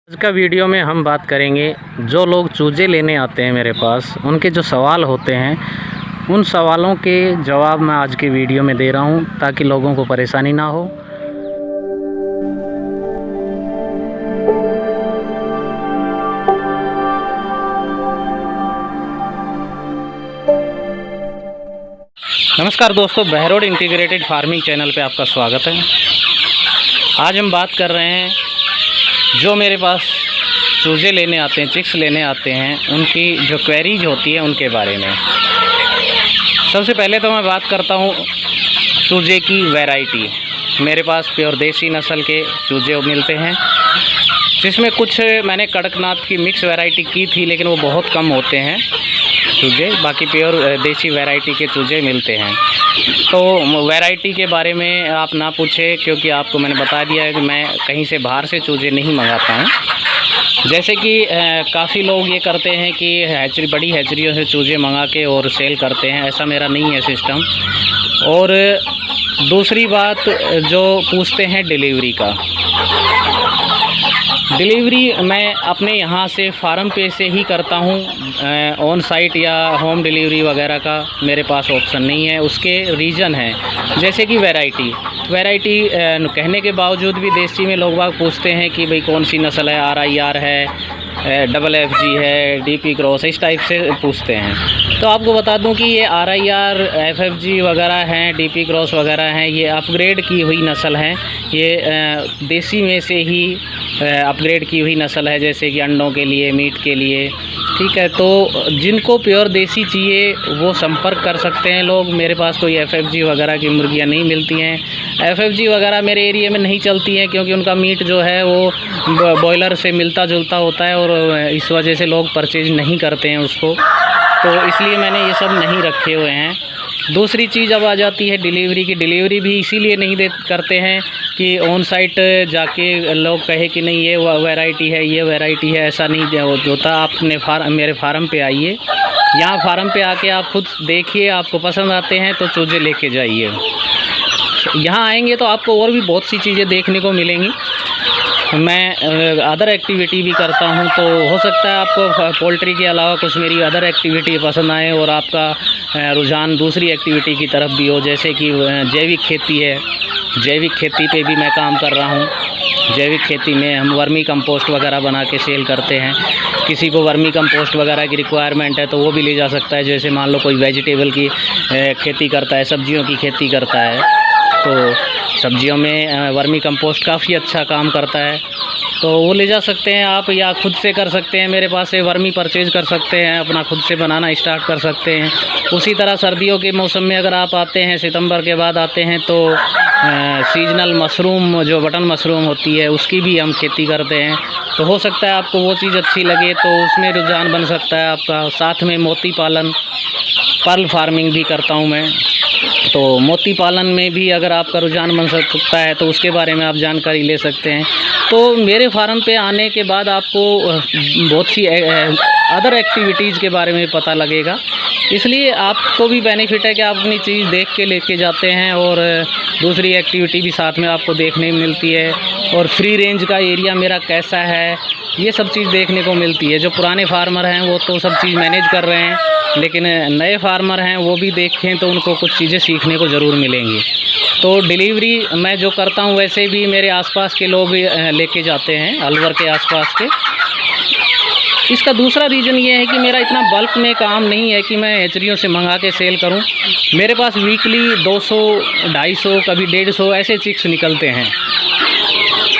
आज का वीडियो में हम बात करेंगे जो लोग चूजे लेने आते हैं मेरे पास, उनके जो सवाल होते हैं उन सवालों के जवाब मैं आज की वीडियो में दे रहा हूं ताकि लोगों को परेशानी ना हो। नमस्कार दोस्तों, बहरोड इंटीग्रेटेड फार्मिंग चैनल पे आपका स्वागत है। आज हम बात कर रहे हैं जो मेरे पास चूजे लेने आते हैं, चिक्स लेने आते हैं, उनकी जो क्वेरीज होती है उनके बारे में। सबसे पहले तो मैं बात करता हूँ चूजे की वैरायटी। मेरे पास प्योर देसी नस्ल के चूजे मिलते हैं, जिसमें कुछ मैंने कड़कनाथ की मिक्स वैरायटी की थी, लेकिन वो बहुत कम होते हैं चूजे। बाकी प्योर देसी वैरायटी के चूजे मिलते हैं। तो वैरायटी के बारे में आप ना पूछें, क्योंकि आपको मैंने बता दिया है कि मैं कहीं से बाहर से चूजे नहीं मंगाता हूँ। जैसे कि काफ़ी लोग ये करते हैं कि बड़ी हैचरियों से चूजे मंगा के और सेल करते हैं, ऐसा मेरा नहीं है सिस्टम। और दूसरी बात जो पूछते हैं डिलीवरी का, डिलीवरी मैं अपने यहाँ से फार्म पे से ही करता हूँ। ऑन साइट या होम डिलीवरी वगैरह का मेरे पास ऑप्शन नहीं है। उसके रीज़न हैं जैसे कि वैरायटी कहने के बावजूद भी देसी में लोग बाग पूछते हैं कि भाई कौन सी नस्ल है, RIR है, FFG है, DP क्रॉस, इस टाइप से पूछते हैं। तो आपको बता दूं कि ये RIR, FFG वगैरह हैं, DP क्रॉस वगैरह हैं, ये अपग्रेड की हुई नस्ल हैं। ये देसी में से ही अपग्रेड की हुई नस्ल है, जैसे कि अंडों के लिए, मीट के लिए, ठीक है। तो जिनको प्योर देसी चाहिए वो संपर्क कर सकते हैं लोग। मेरे पास कोई FFG वगैरह की मुर्गियाँ नहीं मिलती हैं। FFG वगैरह मेरे एरिया में नहीं चलती हैं, क्योंकि उनका मीट जो है वो बॉयलर से मिलता जुलता होता है, और इस वजह से लोग परचेज नहीं करते हैं उसको। तो इसलिए मैंने ये सब नहीं रखे हुए हैं। दूसरी चीज़ अब आ जाती है डिलीवरी की। डिलीवरी भी इसीलिए नहीं करते हैं कि ऑन साइट जाके लोग कहे कि नहीं ये वैरायटी है, ये वैरायटी है, ऐसा नहीं होता। आप अपने मेरे फार्म पे आइए, यहाँ फार्म पे आके आप खुद देखिए, आपको पसंद आते हैं तो चूजे लेके जाइए। यहाँ आएंगे तो आपको और भी बहुत सी चीज़ें देखने को मिलेंगी। मैं अदर एक्टिविटी भी करता हूं, तो हो सकता है आपको पोल्ट्री के अलावा कुछ मेरी अदर एक्टिविटी पसंद आए और आपका रुझान दूसरी एक्टिविटी की तरफ भी हो। जैसे कि जैविक खेती है, जैविक खेती पे भी मैं काम कर रहा हूं। जैविक खेती में हम वर्मी कंपोस्ट वगैरह बना के सेल करते हैं। किसी को वर्मी कंपोस्ट वगैरह की रिक्वायरमेंट है तो वो भी ले जा सकता है। जैसे मान लो कोई वेजिटेबल की खेती करता है, सब्जियों की खेती करता है, तो सब्जियों में वर्मी कंपोस्ट काफ़ी अच्छा काम करता है, तो वो ले जा सकते हैं आप, या खुद से कर सकते हैं। मेरे पास से वर्मी परचेज कर सकते हैं, अपना खुद से बनाना स्टार्ट कर सकते हैं। उसी तरह सर्दियों के मौसम में अगर आप आते हैं, सितंबर के बाद आते हैं, तो सीजनल मशरूम जो बटन मशरूम होती है उसकी भी हम खेती करते हैं। तो हो सकता है आपको वो चीज़ अच्छी लगे, तो उसमें रुझान बन सकता है आपका। साथ में मोती पालन, पर्ल फार्मिंग भी करता हूँ मैं, तो मोती पालन में भी अगर आपका रुझान बन सकता है तो उसके बारे में आप जानकारी ले सकते हैं। तो मेरे फार्म पे आने के बाद आपको बहुत सी अदर एक्टिविटीज़ के बारे में पता लगेगा। इसलिए आपको भी बेनिफिट है कि आप अपनी चीज़ देख के लेके जाते हैं, और दूसरी एक्टिविटी भी साथ में आपको देखने मिलती है। और फ्री रेंज का एरिया मेरा कैसा है, ये सब चीज़ देखने को मिलती है। जो पुराने फार्मर हैं वो तो सब चीज़ मैनेज कर रहे हैं, लेकिन नए फार्मर हैं वो भी देखें तो उनको कुछ चीज़ें सीखने को ज़रूर मिलेंगी। तो डिलीवरी मैं जो करता हूँ, वैसे भी मेरे आसपास के लोग लेके जाते हैं, अलवर के आसपास के। इसका दूसरा रीज़न ये है कि मेरा इतना बल्क में काम नहीं है कि मैं हैचरियों से मंगा के सेल करूं। मेरे पास वीकली 200, 250, कभी 150 ऐसे चिक्स निकलते हैं,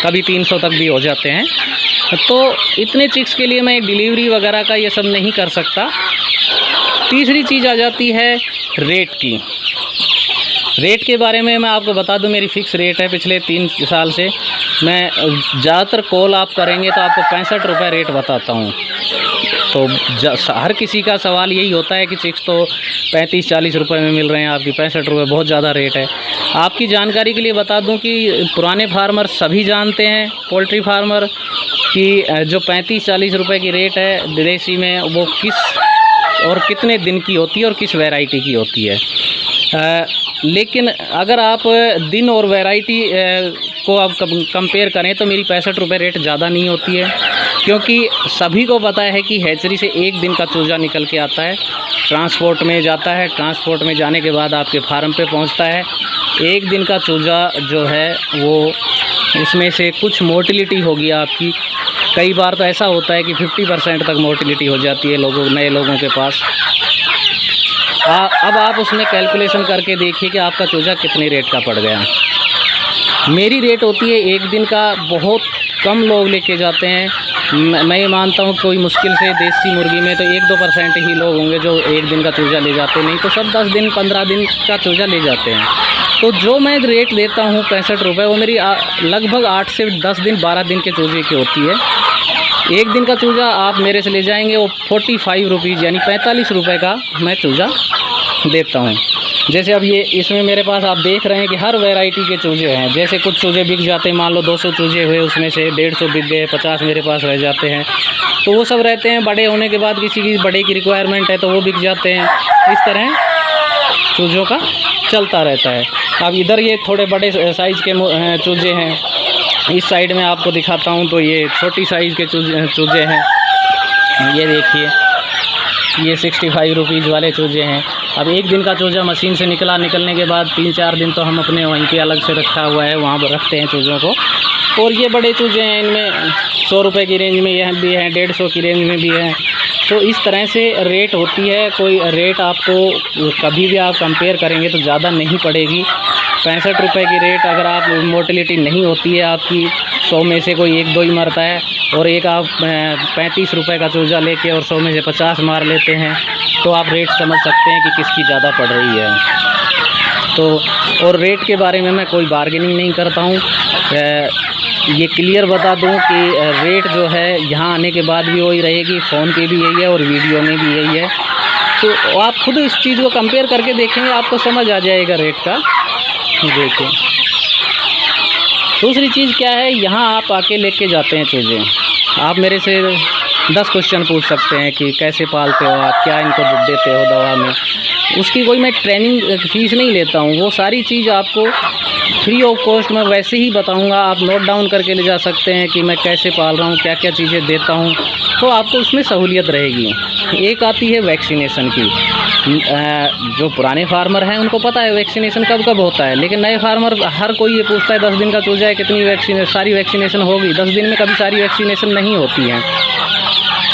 कभी 300 तक भी हो जाते हैं। तो इतने चिक्स के लिए मैं डिलीवरी वगैरह का ये सब नहीं कर सकता। तीसरी चीज़ आ जाती है रेट की। रेट के बारे में मैं आपको बता दूं, मेरी फ़िक्स रेट है। पिछले 3 साल से मैं ज़्यादातर कॉल आप करेंगे तो आपको 65 रुपये रेट बताता हूं। तो हर किसी का सवाल यही होता है कि चिक्स तो 35-40 रुपये में मिल रहे हैं, आपकी 65 रुपये बहुत ज़्यादा रेट है। आपकी जानकारी के लिए बता दूं कि पुराने फार्मर सभी जानते हैं, पोल्ट्री फार्मर, कि जो 35-40 रुपये की रेट है देसी में, वो किस और कितने दिन की होती है और किस वैरायटी की होती है। लेकिन अगर आप दिन और वैरायटी को आप कंपेयर करें तो मेरी 65 रुपये रेट ज़्यादा नहीं होती है। क्योंकि सभी को पता है कि हैचरी से एक दिन का चूजा निकल के आता है, ट्रांसपोर्ट में जाता है, ट्रांसपोर्ट में जाने के बाद आपके फार्म पे पहुंचता है। एक दिन का चूजा जो है वो उसमें से कुछ मोटिलिटी होगी आपकी, कई बार तो ऐसा होता है कि 50% तक मोटिलिटी हो जाती है नए लोगों के पास। अब आप उसमें कैलकुलेशन करके देखिए कि आपका चूजा कितने रेट का पड़ गया। मेरी रेट होती है एक दिन का, बहुत कम लोग लेके जाते हैं। मैं ये मानता हूँ कोई मुश्किल से देसी मुर्गी में तो 1-2% ही लोग होंगे जो एक दिन का चूजा ले जाते हैं, नहीं तो सब 10 दिन 15 दिन का चूजा ले जाते हैं। तो जो मैं रेट देता हूँ 65 रुपये, वो मेरी लगभग 8 से 10 दिन 12 दिन के चूजे की होती है। एक दिन का चूजा आप मेरे से ले जाएंगे वो 45 रुपीज़ यानी 45 रुपये का मैं चूजा देता हूँ। जैसे अब ये इसमें मेरे पास आप देख रहे हैं कि हर वैरायटी के चूजे हैं। जैसे कुछ चूजे बिक जाते हैं, मान लो 200 चूजे हुए, उसमें से 150 बिक गए, 50 मेरे पास रह जाते हैं। तो वो सब रहते हैं, बड़े होने के बाद किसी की बड़े की रिक्वायरमेंट है तो वो बिक जाते हैं। इस तरह चूज़ों का चलता रहता है। अब इधर ये थोड़े बड़े साइज़ के चूजे हैं, इस साइड में आपको दिखाता हूँ। तो ये छोटी साइज़ के चूजे हैं, ये देखिए, ये 65 रुपीज़ वाले चूजे हैं। अब एक दिन का चूजा मशीन से निकलने के बाद 3-4 दिन तो हम अपने वहीं पे अलग से रखा हुआ है, वहाँ पर रखते हैं चूज़ों को। और ये बड़े चूजे हैं, इनमें 100 रुपये की रेंज में यह भी हैं, 150 की रेंज में भी हैं। तो इस तरह से रेट होती है। कोई रेट आपको कभी भी आप कंपेयर करेंगे तो ज़्यादा नहीं पड़ेगी। 65 रुपये की रेट अगर आप मोटिलिटी नहीं होती है आपकी, 100 में से कोई 1-2 ही मरता है, और एक आप 35 रुपये का चूजा लेके और 100 में से 50 मार लेते हैं, तो आप रेट समझ सकते हैं कि किसकी ज़्यादा पड़ रही है। तो और रेट के बारे में मैं कोई बार्गेनिंग नहीं करता हूँ। ये क्लियर बता दूं कि रेट जो है यहाँ आने के बाद भी वही रहेगी, फ़ोन पे भी यही है और वीडियो में भी यही है। तो आप खुद इस चीज़ को कंपेयर करके देखेंगे, आपको समझ आ जाएगा रेट का। देखिए, दूसरी चीज़ क्या है, यहाँ आप आके लेके जाते हैं चूजे, आप मेरे से 10 क्वेश्चन पूछ सकते हैं कि कैसे पालते हो आप, क्या इनको देते हो दवा में। उसकी कोई मैं ट्रेनिंग फीस नहीं लेता हूँ, वो सारी चीज़ आपको फ्री ऑफ कॉस्ट में वैसे ही बताऊँगा। आप नोट डाउन करके ले जा सकते हैं कि मैं कैसे पाल रहा हूँ, क्या क्या चीज़ें देता हूँ, तो आपको उसमें सहूलियत रहेगी। एक आती है वैक्सीनेशन की। जो पुराने फार्मर हैं उनको पता है वैक्सीनेशन कब कब होता है, लेकिन नए फार्मर हर कोई ये पूछता है 10 दिन का चूजा है, कितनी सारी वैक्सीनेशन होगी। 10 दिन में कभी सारी वैक्सीनेशन नहीं होती है।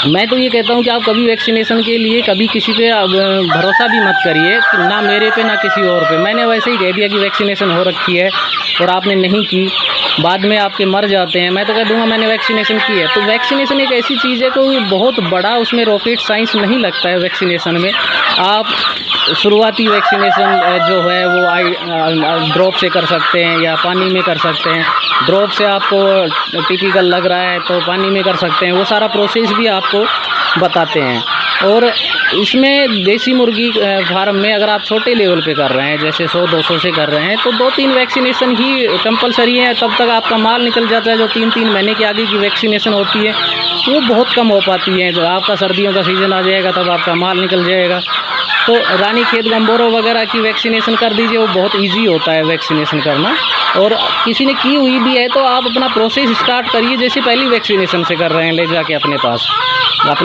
मैं तो ये कहता हूँ कि आप कभी वैक्सीनेशन के लिए कभी किसी पे भरोसा भी मत करिए, ना मेरे पे ना किसी और पे। मैंने वैसे ही कह दिया कि वैक्सीनेशन हो रखी है और आपने नहीं की, बाद में आपके मर जाते हैं, मैं तो कह दूंगा मैंने वैक्सीनेशन की है। तो वैक्सीनेशन एक ऐसी चीज़ है कोई बहुत बड़ा उसमें रॉकेट साइंस नहीं लगता है वैक्सीनेशन में। आप शुरुआती वैक्सीनेशन जो है वो ड्रॉप से कर सकते हैं या पानी में कर सकते हैं। ड्रॉप से आपको टिपिकल लग रहा है तो पानी में कर सकते हैं, वो सारा प्रोसेस भी आपको बताते हैं। और इसमें देसी मुर्गी फार्म में अगर आप छोटे लेवल पे कर रहे हैं, जैसे 100-200 से कर रहे हैं, तो 2-3 वैक्सीनेशन ही कंपलसरी है। तब तक आपका माल निकल जाता है। जो 3-3 महीने के आगे की वैक्सीनेशन होती है वो बहुत कम हो पाती है। जो आपका सर्दियों का सीज़न आ जाएगा तब आपका माल निकल जाएगा। तो रानीखेत गंबोरो वगैरह की वैक्सीनेशन कर दीजिए, वो बहुत ईजी होता है वैक्सीनेशन करना। और किसी ने की हुई भी है तो आप अपना प्रोसेस स्टार्ट करिए जैसे पहली वैक्सीनेशन से कर रहे हैं, ले जाके अपने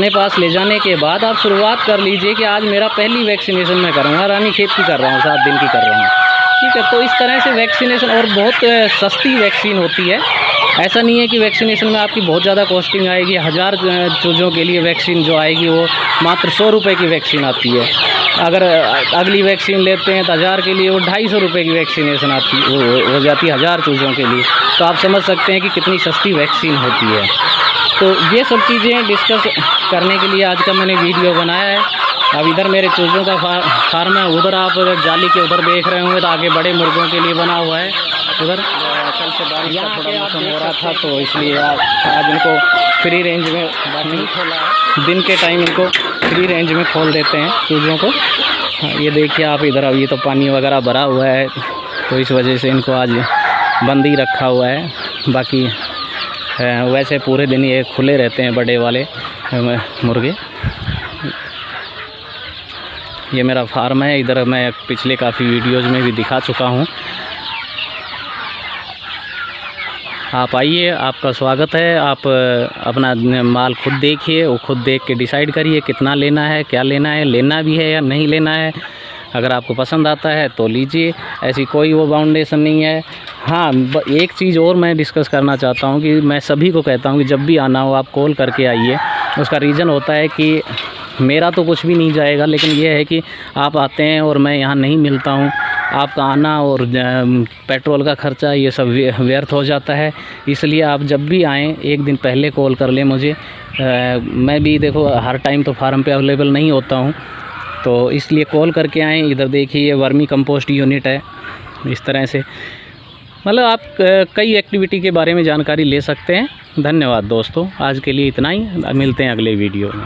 पास ले जाने के बाद आप शुरुआत कर लीजिए कि आज मेरा पहली वैक्सीनेशन मैं करूँगा, रानीखेत की कर रहा हूँ, 7 दिन की कर रहा हूँ, ठीक है। तो इस तरह से वैक्सीनेशन, और बहुत सस्ती वैक्सीन होती है। ऐसा नहीं है कि वैक्सीनेशन में आपकी बहुत ज़्यादा कॉस्टिंग आएगी। 1000 चूज़ों के लिए वैक्सीन जो आएगी वो मात्र 100 रुपये की वैक्सीन आती है। अगर अगली वैक्सीन लेते हैं तो 1000 के लिए वो 250 रुपये की वैक्सीनेशन आती हो जाती है 1000 चूज़ों के लिए। तो आप समझ सकते हैं कि कितनी सस्ती वैक्सीन होती है। तो ये सब चीज़ें डिस्कस करने के लिए आज का मैंने वीडियो बनाया है। अब इधर मेरे चूज़ों का फार्म है, उधर आप जाली के उधर देख रहे होंगे तो आगे बड़े मुर्गों के लिए बना हुआ है। उधर कल से बारिश का थोड़ा मौसम हो रहा था तो इसलिए आज इनको फ्री रेंज में नहीं खोला है। दिन के टाइम इनको फ्री रेंज में खोल देते हैं चूज़ों को। ये देखिए आप इधर, अब ये तो पानी वगैरह भरा हुआ है तो इस वजह से इनको आज बंद ही रखा हुआ है। बाकी वैसे पूरे दिन ये खुले रहते हैं बड़े वाले मुर्गे। ये मेरा फार्म है, इधर मैं पिछले काफ़ी वीडियोज़ में भी दिखा चुका हूँ। आप आइए, आपका स्वागत है। आप अपना माल खुद देखिए, वो खुद देख के डिसाइड करिए कितना लेना है, क्या लेना है, लेना भी है या नहीं लेना है। अगर आपको पसंद आता है तो लीजिए, ऐसी कोई वो बाउंडेशन नहीं है। हाँ, एक चीज़ और मैं डिस्कस करना चाहता हूँ कि मैं सभी को कहता हूँ कि जब भी आना हो आप कॉल करके आइए। उसका रीज़न होता है कि मेरा तो कुछ भी नहीं जाएगा, लेकिन ये है कि आप आते हैं और मैं यहाँ नहीं मिलता हूँ, आपका आना और पेट्रोल का ख़र्चा ये सब व्यर्थ हो जाता है। इसलिए आप जब भी आएँ एक दिन पहले कॉल कर लें मुझे। मैं भी देखो हर टाइम तो फार्म पे अवेलेबल नहीं होता हूँ, तो इसलिए कॉल करके आएँ। इधर देखिए ये वर्मी कंपोस्ट यूनिट है, इस तरह से मतलब आप कई एक्टिविटी के बारे में जानकारी ले सकते हैं। धन्यवाद दोस्तों, आज के लिए इतना ही, मिलते हैं अगले वीडियो में।